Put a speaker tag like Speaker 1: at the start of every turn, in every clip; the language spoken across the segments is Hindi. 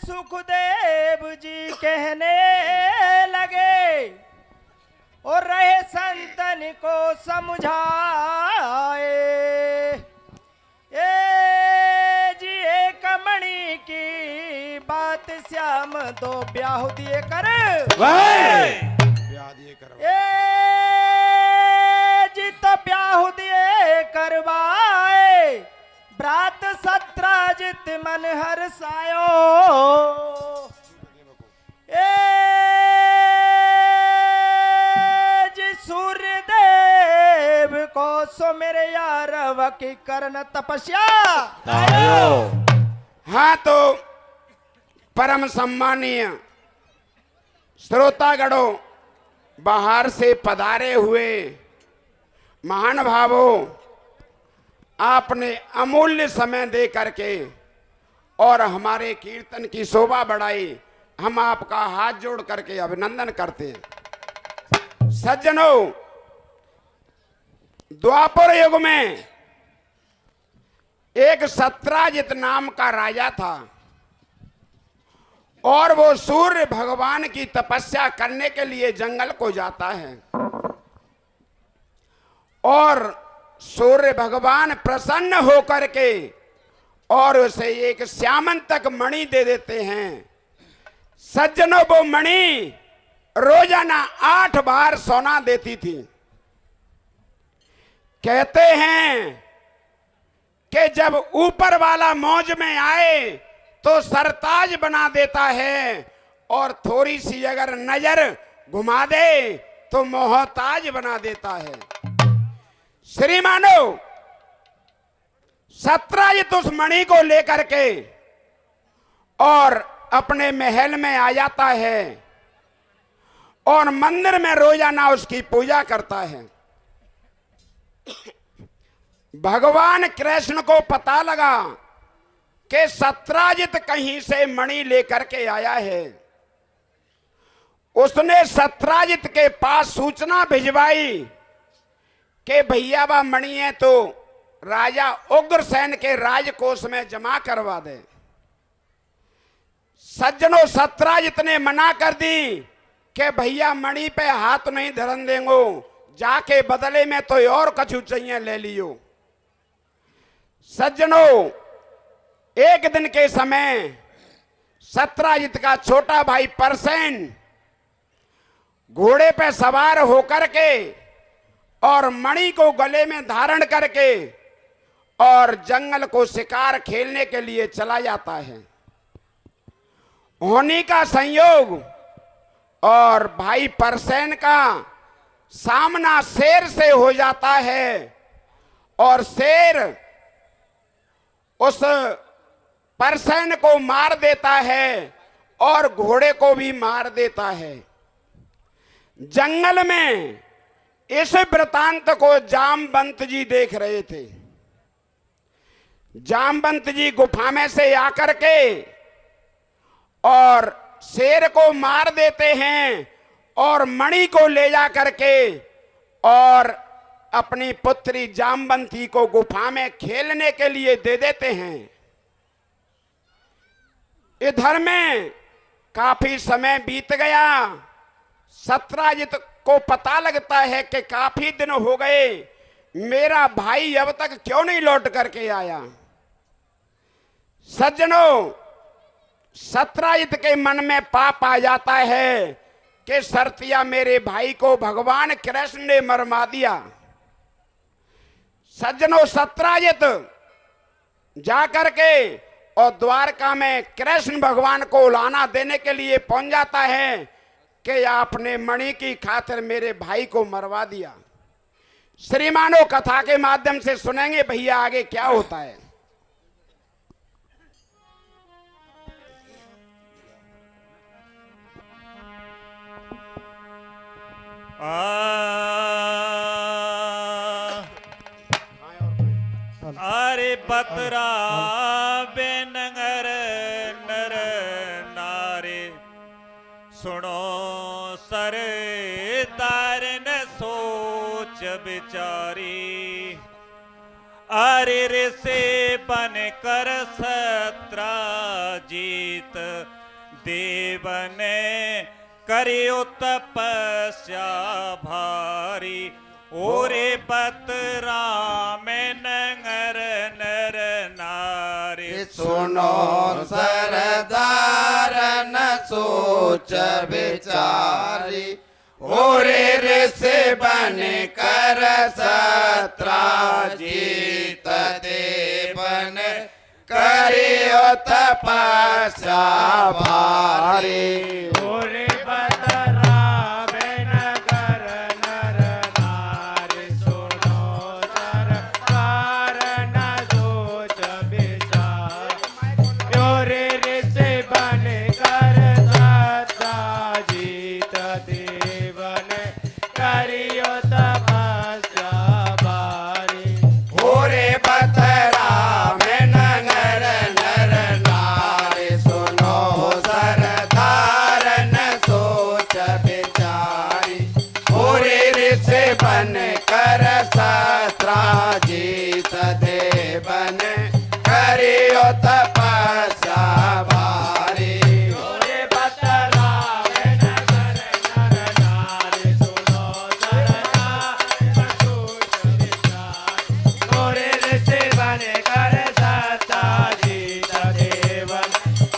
Speaker 1: सुखदेव जी कहने लगे और रहे संतन को समझाए। ए जी एक मणि की बात श्याम दो ब्याह दिए कर,
Speaker 2: ब्याह दिए कर।
Speaker 1: ए जी तो ब्याह दिए करवाए, ब्रात सत्राजित मन हर्षायो। ए जी सूर्यदेव को सो मेरे यारव की करन तपस्या।
Speaker 2: हाँ तो परम सम्मानीय श्रोतागणों, बाहर से पधारे हुए महान भावों, आपने अमूल्य समय दे करके और हमारे कीर्तन की शोभा बढ़ाई। हम आपका हाथ जोड़ करके अभिनंदन करते हैं। सज्जनों, द्वापर युग में एक सत्राजित नाम का राजा था और वो सूर्य भगवान की तपस्या करने के लिए जंगल को जाता है और सूर्य भगवान प्रसन्न होकर के और उसे एक श्यामंतक मणि दे देते हैं। सज्जनों, वो मणि रोजाना 8 बार सोना देती थी। कहते हैं कि जब ऊपर वाला मौज में आए तो सरताज बना देता है और थोड़ी सी अगर नजर घुमा दे तो मोहताज बना देता है। श्रीमानो, सत्राजित उस मणि को लेकर के और अपने महल में आ जाता है और मंदिर में रोजाना उसकी पूजा करता है। भगवान कृष्ण को पता लगा कि सत्राजित कहीं से मणि लेकर के आया है। उसने सत्राजित के पास सूचना भिजवाई कि भैया बा मणि है तो राजा उग्रसेन के राजकोष में जमा करवा दे। सज्जनों, सत्राजित ने मना कर दी कि भैया मणि पे हाथ नहीं धरन देंगो, जाके बदले में तो और कछु चाहिए ले लियो। सज्जनों, एक दिन के समय सत्राजित का छोटा भाई परसेन घोड़े पे सवार होकर के और मणि को गले में धारण करके और जंगल को शिकार खेलने के लिए चला जाता है। होनी का संयोग और भाई परसेन का सामना शेर से हो जाता है और शेर उस परसेन को मार देता है और घोड़े को भी मार देता है। जंगल में इस वृतांत को जामवंत जी देख रहे थे। जामवंत जी गुफा में से आकर के और शेर को मार देते हैं और मणि को ले जा करके और अपनी पुत्री जामवंती को गुफा में खेलने के लिए दे देते हैं। इधर में काफी समय बीत गया। सत्राजित को पता लगता है कि काफी दिन हो गए, मेरा भाई अब तक क्यों नहीं लौट करके आया। सज्जनों, सत्राजित के मन में पाप आ जाता है कि सरतिया मेरे भाई को भगवान कृष्ण ने मरमा दिया। सज्जनों, सत्राजित जाकर के और द्वारका में कृष्ण भगवान को लाना देने के लिए पहुंच जाता है कि आपने मणि की खातिर मेरे भाई को मरवा दिया। श्रीमानो, कथा के माध्यम से सुनेंगे भैया आगे क्या होता है।
Speaker 3: अरे बतरा बेनगर नर नारे सुनो सर तार न सोच बिचारी। अरे रे से बन कर सत्राजीत देव ने करियो तपस्या भारी ओरे बतरा में नंगर नर नारी
Speaker 2: सुनो सरदार न सोच विचारी ओरे रे से बन कर सत्राजीत देवन करियो तपस्या भारी
Speaker 1: ओरे बतरा में नगर नर नारी सुनो सरदार न सोच विचार ओरे रे से बन कर सत्राजीत देवन करियो तपस्या भारी
Speaker 2: ओरे बतरा में नगर नर नारी सुनो सरदार न सोच विचारी ओरे रे से बन कर सत्राजीत देवन करियो तपस्या भारी
Speaker 1: ओरे बतरा में नगर नर नारी सुनो सरदार न सोच विचार ओरे रे से बन कर सत्राजीत देवन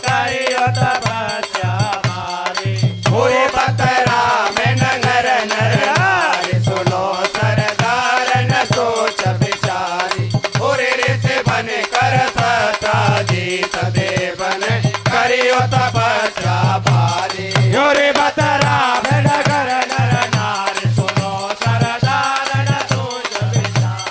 Speaker 1: करियो तपस्या भारी
Speaker 2: ओरे बतरा में नगर नर नारी सुनो सरदार न सोच विचारी ओरे रे से बन कर सत्राजीत देवन करियो तपस्या भारी
Speaker 1: ओरे बतरा में नगर नर नारी सुनो सरदार न सोच विचार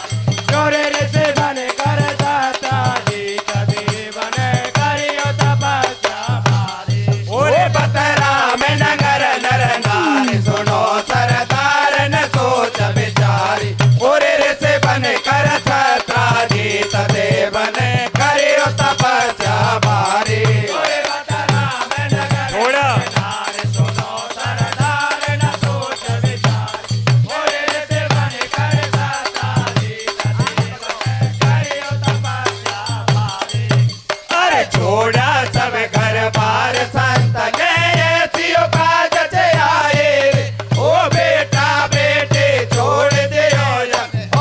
Speaker 1: ओरे रे से बन कर सत्राजीत देवन करियो तपस्या भारी
Speaker 2: ओरे बतरा में नगर नर नारी सुनो सरदार न सोच विचारी ओरे रे से बन कर सत्राजीत देवन करियो तपस्या भारी
Speaker 1: ओरे बतरा में नगर
Speaker 3: थोड़ा
Speaker 1: नारी सुनो सरदार न सोच विचार ओरे रे से बन कर सत्राजीत देवन करियो तपस्या भारी
Speaker 2: अरे छोड़ा सब घर बार संत गए सियो काज से आए रे। ओ बेटा बेटे छोड़ दियो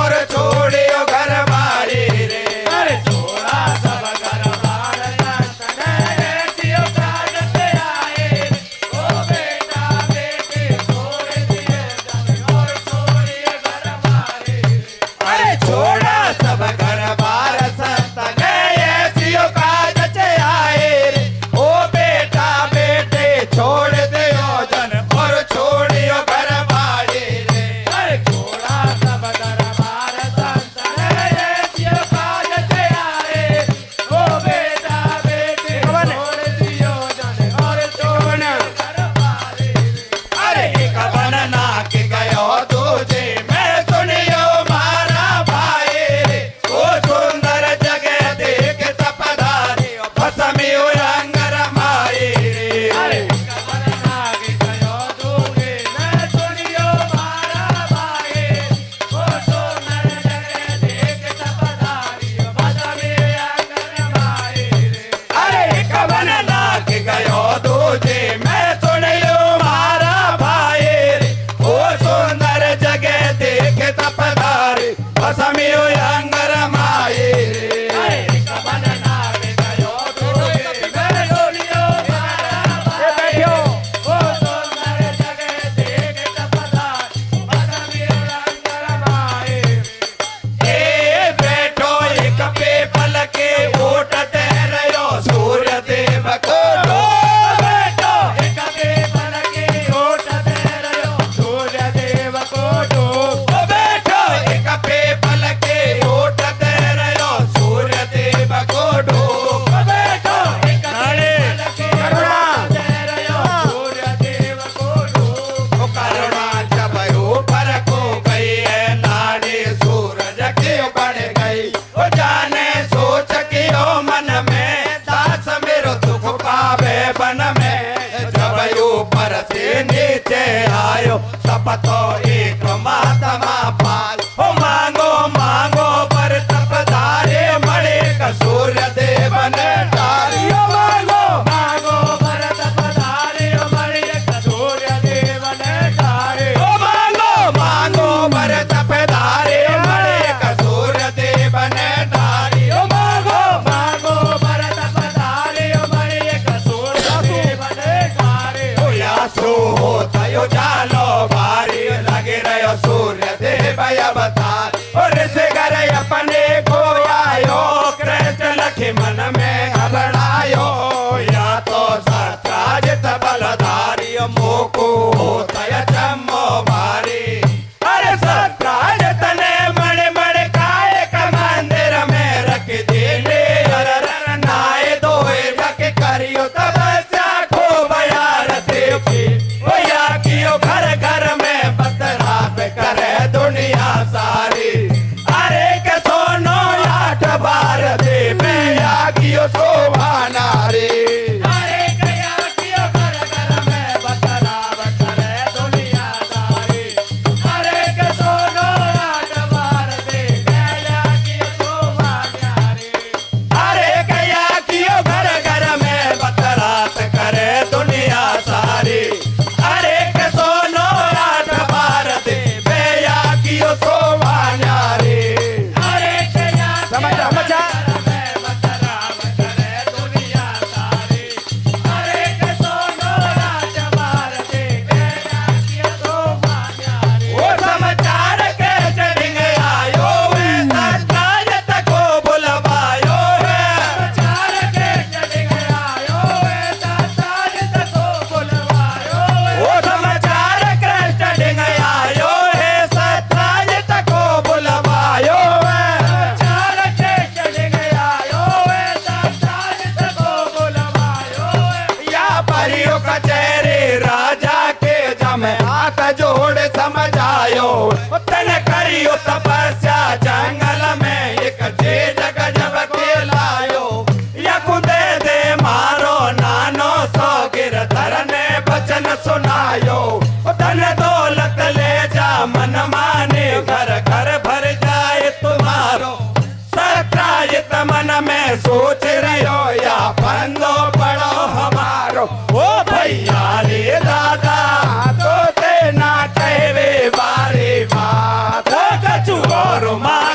Speaker 2: और छोड़ियो घर बारी रे
Speaker 1: अरे छोड़ा सब घर बार संत गए सियो काज से आए ओ बेटा बेटे छोड़ दिए जन और छोड़िए घर मारे
Speaker 2: अरे छोड़ा सब घर बार संत गए सियो काज से आए रे। ओ बेटा बेटे छोड़ दियो जन और छोड़ियो घर बारी रे
Speaker 1: अरे छोड़ा सब घर बार संत गए सियो काज से आए ओ बेटा बेटे छोड़ दियो जन और छोड़िए घर मारे
Speaker 2: अरे एक बन नाक गयो तुझे मैं सुनियो मारा भाई रे ओ सुंदर जगह देख तपदारी फसमी रंग रमाई रे
Speaker 1: अरे कमल नाग गयो दूगे मैं सुनियो मारा भाई ओ सोनर जगह देख तपदारी बदमे आंगन मारे रे
Speaker 2: अरे एक बन नाक गयो तुझे मैं सुनियो मारा भाई रे ओ सुंदर जगह देख तपदारी फसमी रंग रमाई रे
Speaker 1: अरे कमल नाग गयो दूगे मैं सुनियो मारा भाई ओ सोनर जगह देख तपदारी बदमे आंगन मारे रे
Speaker 2: ए बैठो एक पेपल के ओट रहो सूर्य देव को डो
Speaker 1: बैठो एक पेपल के ओट दे रहो सूर्य देव को डो
Speaker 2: ओ बैठो एक पेपल के ओट रहो सूर्य देव को डो
Speaker 1: बैठो एक
Speaker 3: नारे
Speaker 1: पेपल के ओट दे रहो सूर्य देव को डो
Speaker 2: ओ करुणा जब ऊपर को गई है नाड़ी सूरज की बढ़ गई ओ जाने सोच की ओ मन में दास मेरो दुख पावे बन में जब ऊपर से नीचे आयो तब तो एक महात्मा पाल ओ मांगो मांगो पर तपदा
Speaker 1: उजालो भारी लगे रहो सूर्य देव अवतार और से घर अपने को आयो कृष्ण लक्ष्मण में घबरायो या तो सत्याजित बलधारी मोको होता है जम्मो भारी अरे सत्याजित ने मणि मणि काय का मंदिर में रख दिले नाय दोए रख करियो तपस्या को बयार देवी या कियो घर घर में बतरा पे करे दुनिया सारी अरे के सोनो आठ बार दे में या कियो शोभा नारी अरे कया कियो घर घर में बतरा करे दुनिया सारी अरे के सोनो आठ बार दे में या कियो शोभा नारी अरे कया कियो घर घर में बतरात करे दुनिया सारी अरे के सोनो आठ बार दे बेया कियो शोभा नारी अरे कया समझा मचा करे दुनिया सारी अरे के सोनो आठ बार दे बेया कियो शोभा नारी ओ समाचार के चढ़ आयो वे सत्याजित को बुलवायो वे समाचार के चढ़ आयो वे सत्याजित को बुलवायो वे ओ समाचार के चढ़ आयो है सत्याजित को बुलवायो वे समाचार के चढ़ आयो वे सत्याजित को बुलवायो वे या परियो कचहरी राजा के जम हाथ जोड़ समझायो तन करियो तपस्या जंगल में एक चीज गजब के लायो या खुदे दे मारो नानो सो गिरधर ने वचन सुनायो धन दौलत ले जा मन माने घर घर भर जाए तुम्हारो सत्याजित मन में सोच रहो या बंदो पड़ो हमारो ओ भैया रे दादा तो ते ना कहवे बारे बात कछु और मार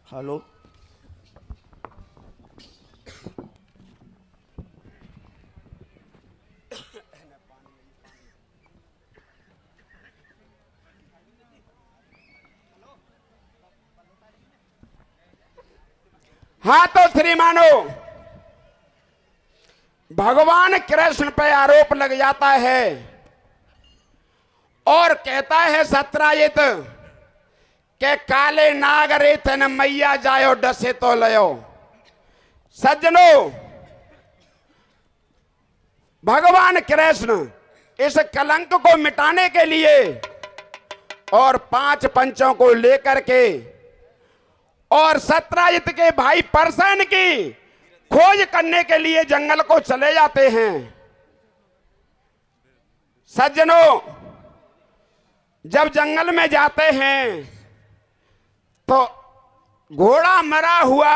Speaker 1: हेलो।
Speaker 2: हाँ तो श्रीमानो, भगवान कृष्ण पे आरोप लग जाता है और कहता है सत्राजित के काले नाग रेतन मैया जायो डसे तो लयो। सज्जनों, भगवान कृष्ण इस कलंक को मिटाने के लिए और 5 पंचों को लेकर के और सत्राजित के भाई परसेन की खोज करने के लिए जंगल को चले जाते हैं। सज्जनों, जब जंगल में जाते हैं तो घोड़ा मरा हुआ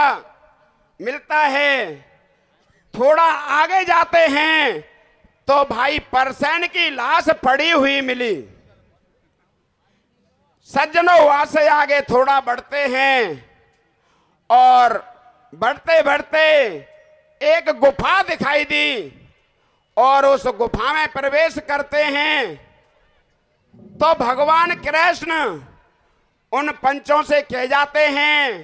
Speaker 2: मिलता है। थोड़ा आगे जाते हैं तो भाई परसेन की लाश पड़ी हुई मिली। सज्जनों, वहां से आगे थोड़ा बढ़ते हैं और बढ़ते बढ़ते एक गुफा दिखाई दी और उस गुफा में प्रवेश करते हैं तो भगवान कृष्ण उन पंचों से कह जाते हैं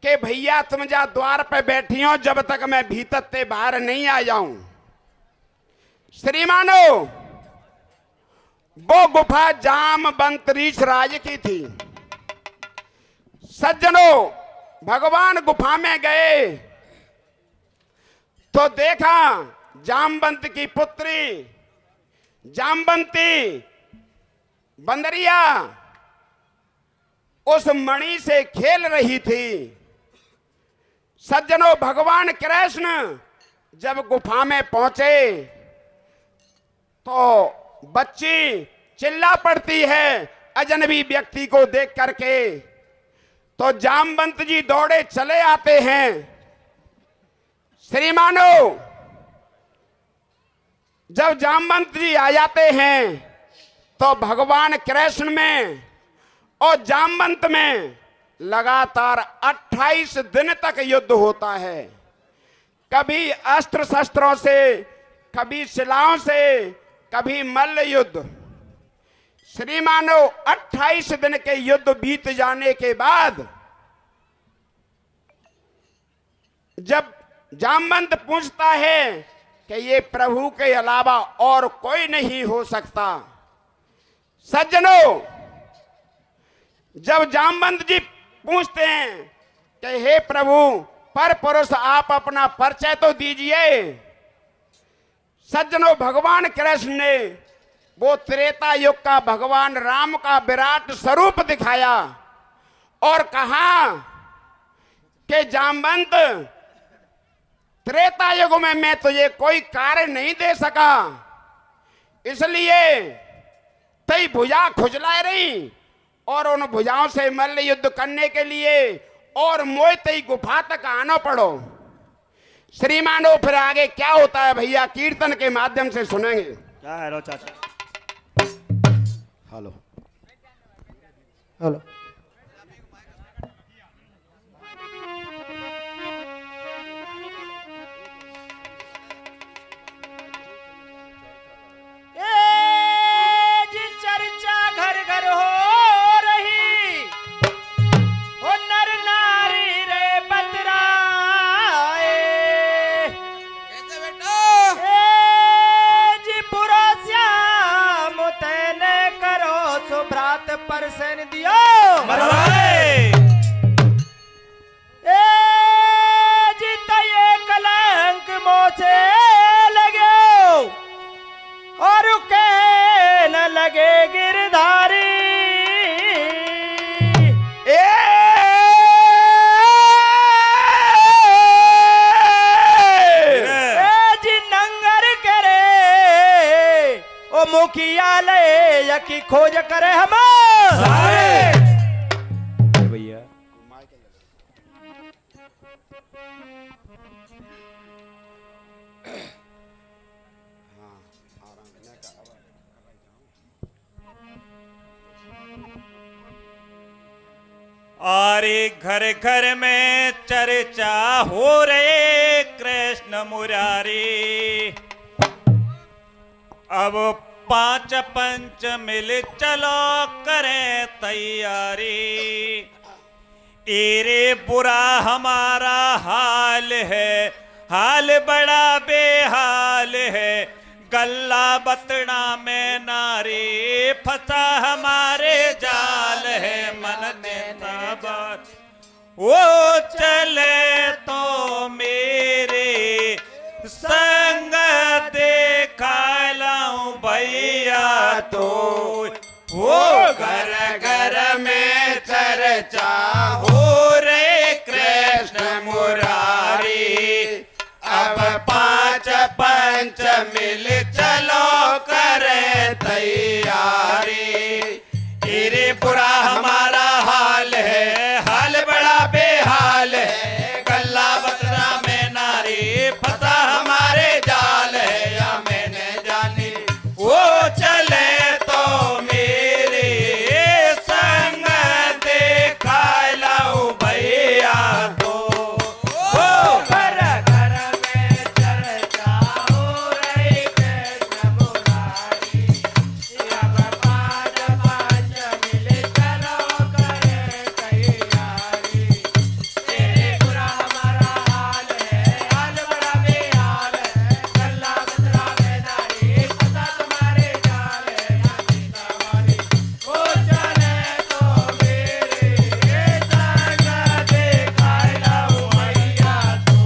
Speaker 2: कि भैया तुम जा द्वार पे बैठी हो जब तक मैं भीतर से बाहर नहीं आ जाऊं। श्रीमानो, वो गुफा जामवंत ऋषराज की थी। सज्जनों, भगवान गुफा में गए तो देखा जामवंत की पुत्री जामवंती बंदरिया उस मणि से खेल रही थी। सज्जनों, भगवान कृष्ण जब गुफा में पहुंचे तो बच्ची चिल्ला पड़ती है अजनबी व्यक्ति को देख करके। तो जामवंत जी दौड़े चले आते हैं। श्रीमानो, जब जामवंत जी आ जाते हैं तो भगवान कृष्ण में और जामवंत में लगातार 28 दिन तक युद्ध होता है। कभी अस्त्र शस्त्रों से, कभी शिलाओं से, कभी मल्ल युद्ध। श्रीमानो, 28 दिन के युद्ध बीत जाने के बाद जब जामवंत पूछता है कि ये प्रभु के अलावा और कोई नहीं हो सकता। सज्जनों, जब जामवंत जी पूछते हैं कि हे प्रभु पर पुरुष आप अपना परिचय तो दीजिए। सज्जनों, भगवान कृष्ण ने वो त्रेता युग का भगवान राम का विराट स्वरूप दिखाया और कहा कि जामवंत, त्रेता युग में मैं तुझे कोई कार्य नहीं दे सका, इसलिए तई भुजा खुजला रही और उन भुजाओं से मल्ल युद्ध करने के लिए और मोय तई गुफा तक आना पड़ो। श्रीमानो, फिर आगे क्या होता है भैया कीर्तन के माध्यम से सुनेंगे।
Speaker 1: क्या है रो चाचा? Hello hello.
Speaker 4: चर्चा घर घर हो रही, ओ नर नारी रे बतराए। कैसे बेटा? जी बुरा श्याम तैने करो सुभ्रात परसन दियो जी तये कलंक मोचे लगे और कह न लगे गिरधारी। जी नंगर करे ओ मुखिया ले यकी खोज करे हम
Speaker 1: भैया।
Speaker 3: अरे घर घर में चर्चा हो रहे कृष्ण मुरारी। अब 5 पंच मिल चलो करें तैयारी। एरे बुरा हमारा हाल है, हाल बड़ा बेहाल है। गल्ला बतड़ा में नारी फंसा हमारे जाल है। मन देता बात वो चले तो मेरे संग देखा लाऊं भैया तो।
Speaker 2: वो घर घर में चर्चा हो रे कृष्ण मुरारी। अब 5 पंच मिल चलो करे तैयारी। तेरे बुरा हमारा हाल है, हाल बड़ा बेहाल है। गल्ला बतरा में नारी फंसा हमारे जाल है। या मैंने जानी वो चले तो मेरे संग देखा लाऊं भैया तो। ओ घर घर में चर्चा हो रही कृष्ण मुरारी। अब 5 पंच मिल चलो करे तैयारी। तेरे बुरा हमारा हाल है, हाल बड़ा बेहाल है। गल्ला बतरा में नारी फंसा तुम्हारे जाल है। या सीतावारी वो चले तो मेरे संग देखा लाऊं भैया तो।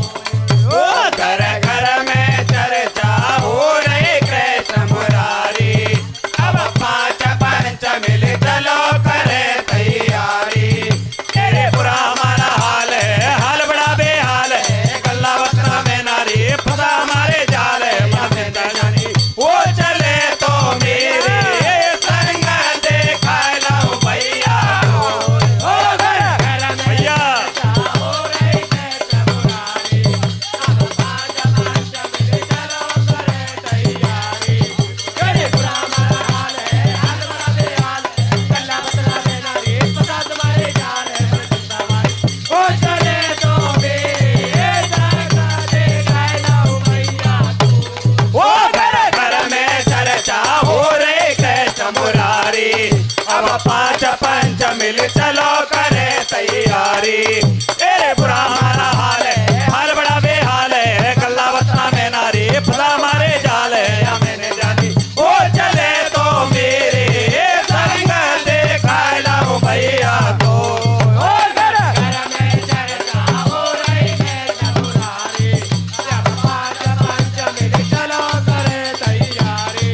Speaker 2: ओ घर घर में चर्चा हो रही कृष्ण मुरारी। अब 5 पंच मिल चलो करे तैयारी। तेरे बुरा हमारा हाल है, हाल बड़ा बेहाल है। गल्ला बतरा में नारी फंसा हमारे जाल है। माथे जानी वो चले तो मेरे संग देखा लाऊं भैया तो। ओ घर घर में
Speaker 3: भैया
Speaker 2: हो रही कृष्ण मुरारी। अब 5 पंच मिल चलो करे तैयारी। तेरे बुरा हमारा हाल है, हाल बड़ा बेहाल है। गल्ला बतरा में नारी फंसा तुम्हारे जाल है। ओ चले तो मेरे संग देखा लाऊं भैया तो। वो घर घर में चर्चा हो रही कृष्ण मुरारी। अब 5 पंच मिल चलो करे तैयारी। तेरे बुरा हमारा हाल है, हाल बड़ा बेहाल है। गल्ला बतरा में नारी फंसा हमारे जाल है। या मैंने जानी वो चले तो मेरे संग देखा लाऊं भैया तो। ओ घर घर में चर्चा हो रही कृष्ण मुरारी। अब 5 पंच मिल चलो करे तैयारी।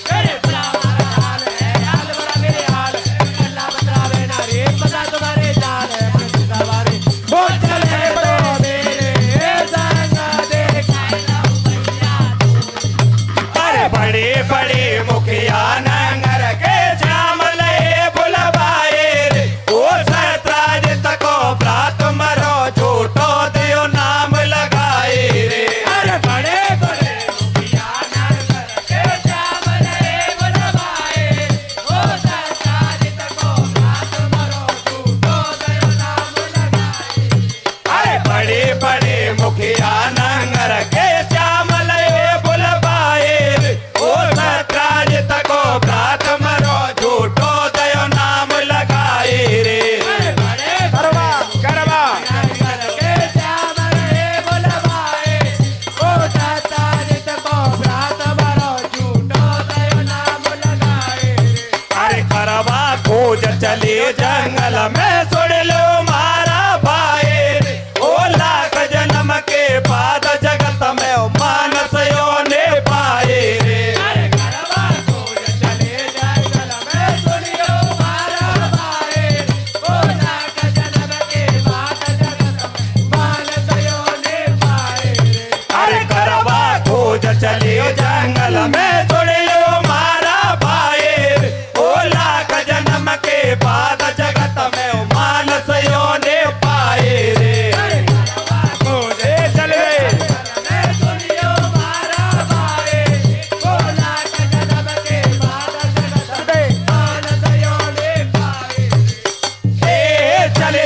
Speaker 2: तेरे बुरा हमारा हाल है, हाल बड़ा बेहाल है। गल्ला बतरा में नारी फंसा तुम्हारे जाल है। मन सीतावारी वो चले तो मेरे संग देखा लाऊं भैया तो। अरे बड़े बड़े मुखिया नंगर के श्यामले बुलवाए रे। ओ सतराज तको प्रात मरो झूठो दियो नाम लगाए रे। अरे बड़े बड़े मुखिया नंगर के श्यामले बुलवाए। ओ सतराज तको प्रात मरो झूठो दियो नाम लगाए। अरे बड़े बड़े मुखिया नंगर के श्यामले बुलवाए रे। ओ सतराज तको प्रात मरो झूठो दयो नाम लगाए रे। करवा करवा नंगर के श्यामले बुलवाए। ओ सतराज तको प्रात मरो झूठो दयो नाम लगाए रे। अरे करवा खोज चले जंगल में सुन लो मारा भाई रे। ओ लाख जन्म के बाद जगत में मानस यो ने पाए रे। अरे करवा खोज चले जंगल में सुनियो मारा भाई रे। ओ लाख जन्म के बाद जगत में मानस यो ने पाए रे। अरे करवा खोज चले जंगल में सुनियो मारा भाई रे। ओ लाख जन्म के बाद जगत में मानस यो ने पाए रे। खोजे चले सुनियो मारा भाई। ओ लाख जन्म के बाद जगत में मानस यो ने पाए रे। चले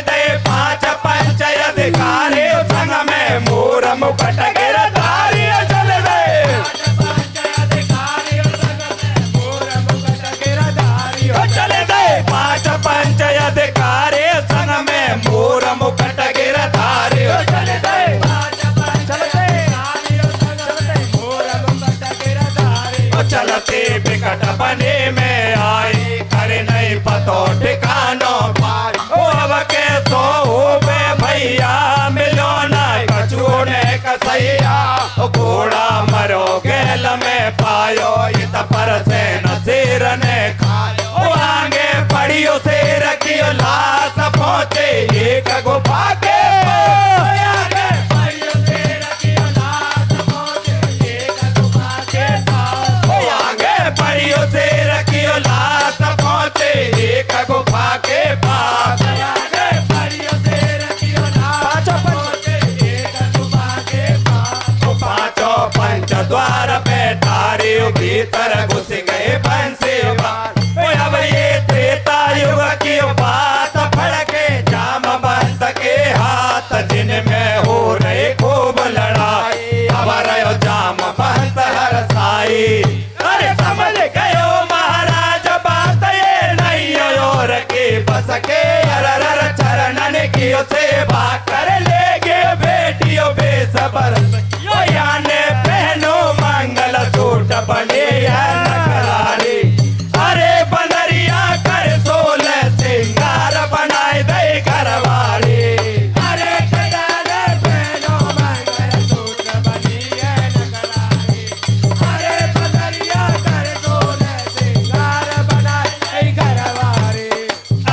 Speaker 3: टिकट बने में आई, करे नहीं पतो ठिकानो पाई। ओ अब के सो बे भैया मिलो ना कछु ने कसैया, घोड़ा मरो गेल में पायो, इत पर से नसीर ने खायो। ओ आगे पड़ियो से रखियो लाश पहुंचे एक गुफा के पास। आगे पड़ियो से रखियो लाश पहुंचे एक गुफा के पास। ओ आगे पड़ियो से रखियो लाश पहुंचे एक गुफा के पास। आगे पड़ियो से रखियो लाश पहुंचे एक गुफा के पास। ओ पांचों पंच द्वार पे ठारे भीतर घुस गए बंसीवाल। अब ये त्रेता युग की बात फड़के जामवंत के हाथ, जिनमें हो रहे खूब लड़ाई, अब रहो जामवंत हरसाई। अरे समझ गयो महाराज बात ये नहीं और के बस के, अरर चरणन की सेवा कर लेगे बेटियों बेसबर। यो याने पहनो मंगल सूट बने नखरारी, अरे बंदरिया कर 16 सिंगार बनाए दे घरवाली। अरे कयाने पहनो मंगल सूट बनी है नखरारी, अरे बंदरिया कर 16 सिंगार बनाए दे घरवाली।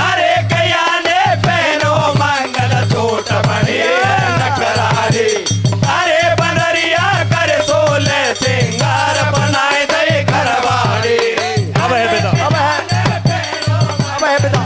Speaker 3: अरे कयाने पहनो मंगल सूट बनी है नखरारी, अरे बंदरिया कर 16 सिंगार बनाए दे घरवाली। अब है बेटा, अब है बेटा।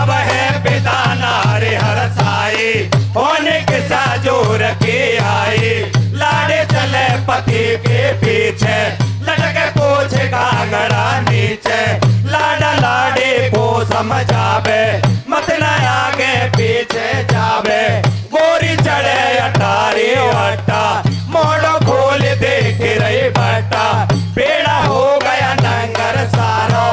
Speaker 3: अब है पिता नारे हरसाई, होने के साजोर के आई, लाड़े चले पति के पीछे, लटके पोछे घाघरा नीचे, लाडा लाडे को समझावे, मत न आगे पीछे जावे। गोरी चढ़े अटारी अट्टा, मोड़ो खोल देख रही भट्टा, पेड़ा हो गया नंगर सारो,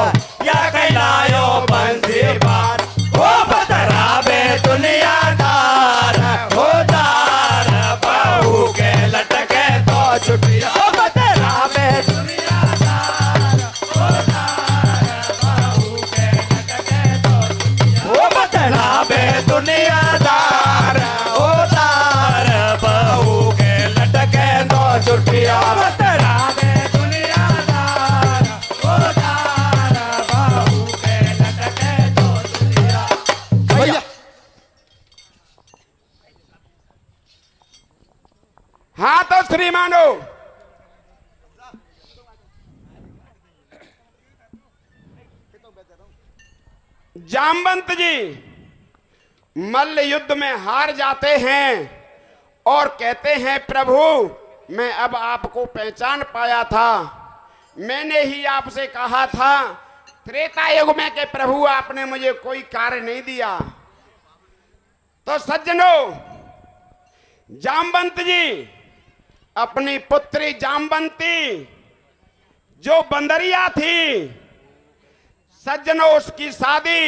Speaker 3: या कहलायो बंसी बार। ओ बतरावे दुनियादार, हो दार बहू के लटके तो छुटिया। ओ बतरावे दुनियादार, हो दार बहू के लटके तो छुटिया। ओ बतरावे दुनियादार, हो दार बहू के लटके तो छुटिया। बतरावे दुनियादार, हो दार बहू के लटके तो छुटिया।
Speaker 2: भैया हाँ तो श्रीमानो जामवंत जी मल्ल युद्ध में हार जाते हैं और कहते हैं प्रभु मैं अब आपको पहचान पाया था, मैंने ही आपसे कहा था त्रेता युग में के प्रभु आपने मुझे कोई कार्य नहीं दिया। तो सज्जनों जामवंत जी अपनी पुत्री जामवंती जो बंदरिया थी सज्जनों उसकी शादी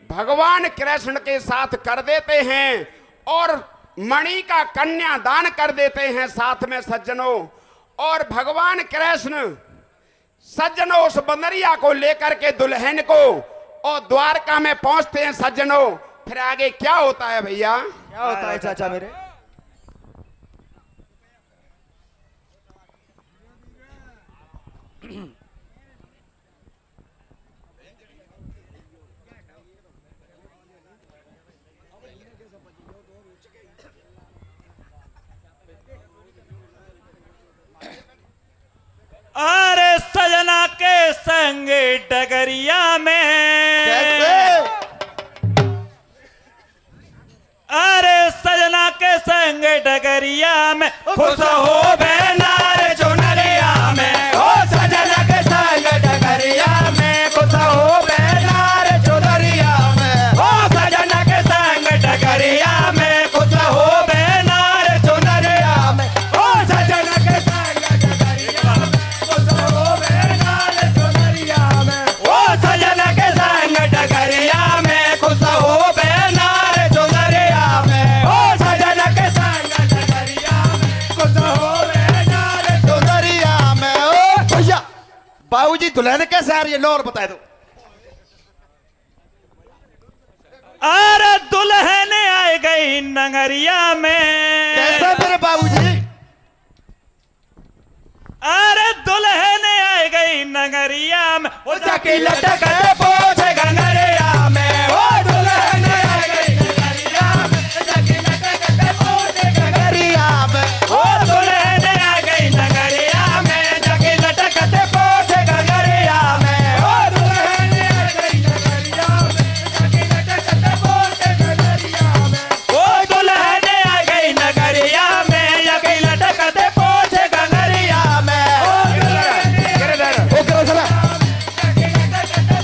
Speaker 2: भगवान कृष्ण के साथ कर देते हैं और मणि का कन्यादान कर देते हैं साथ में सज्जनों। और भगवान कृष्ण सज्जनों उस बंदरिया को लेकर के दुल्हन को और द्वारका में पहुंचते हैं सज्जनों। फिर आगे क्या होता है भैया?
Speaker 4: क्या होता है चाचा मेरे?
Speaker 3: अरे सजना के संग डगरिया में अरे सजना के संग डगरिया में खुश हो बेनार चुनरिया में। ओ सजना के संग डगरिया में खुश हो बेनार चुनरिया में। ओ सजना के संग डगरिया में खुश हो बेनार चुनरिया में। ओ सजना के संग डगरिया में खुश हो बेनार चुनरिया में। ओ सजना के संग डगरिया में खुश हो बेनार चुनरिया में। ओ
Speaker 1: दुल्हन कैसे आ रही है, लो और बता दो।
Speaker 3: अरे दुल्हन आ गई नगरिया में,
Speaker 1: कैसा मेरे बाबूजी?
Speaker 3: अरे दुल्हन आ गई नगरिया में,
Speaker 4: ओ जाके लटकते पोछे गंगरिया में, ओ दुल्हन आ गई नगरिया में, जाके लटकते पोछे गंगरिया में,
Speaker 3: ओ दुल्हन आ गई नगरिया में, जाके लटकते पोछे गंगरिया में,
Speaker 4: ओ दुल्हन आ गई नगरिया में, जाके लटकते पोछे गंगरिया में,
Speaker 3: ओ दुल्हन आ गई नगरिया में, जाके लटकते पोछे गंगरिया में,
Speaker 2: गिरधर,
Speaker 1: ओ करो चला।
Speaker 4: जाके लटकते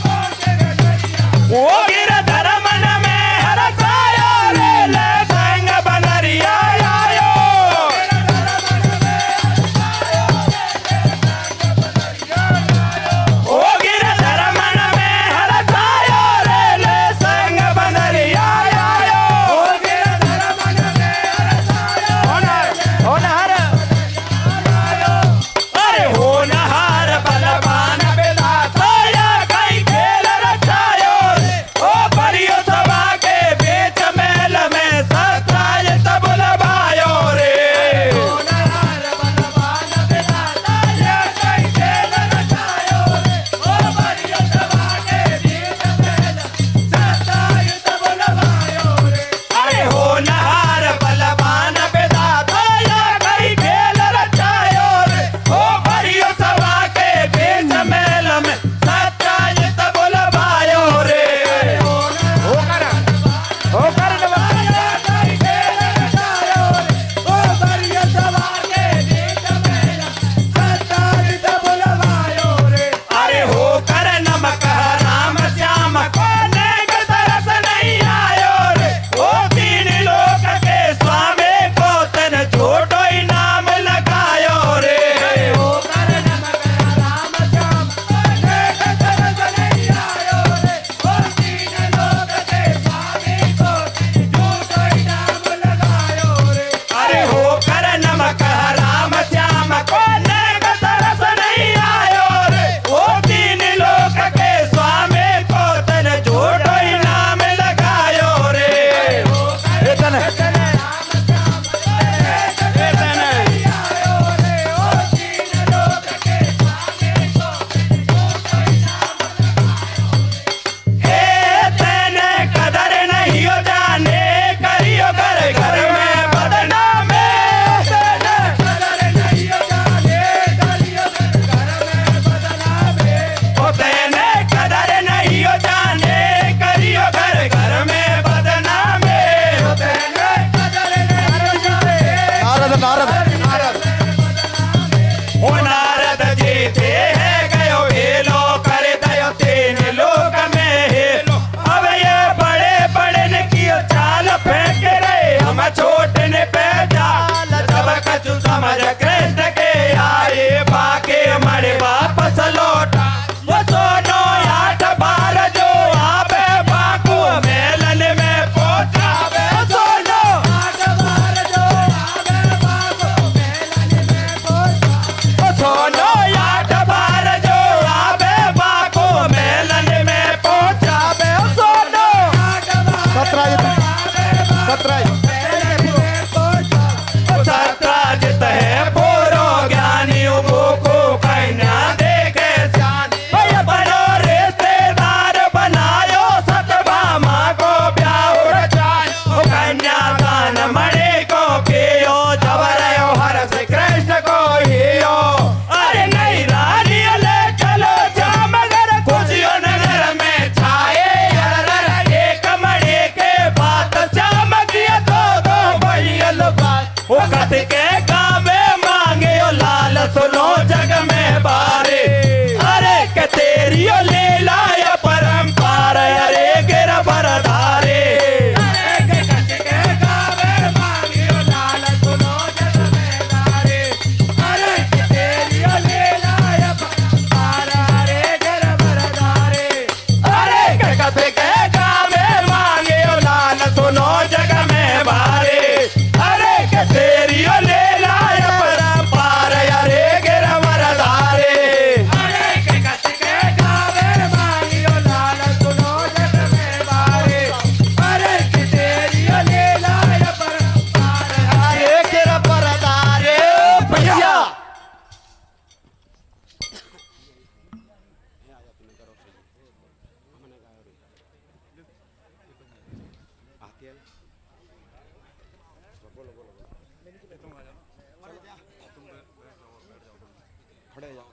Speaker 2: खड़े जाओ।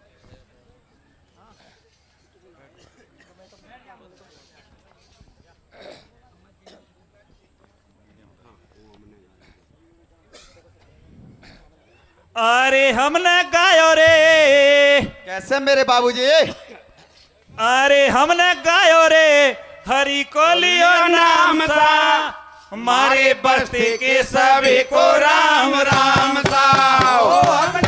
Speaker 3: अरे हमने गायो रे,
Speaker 4: कैसे मेरे बाबूजी?
Speaker 3: अरे हमने गायो रे, हरि को लियो नाम सा, हमारे बस्ती के सभी को राम राम सा।
Speaker 4: ओ हमने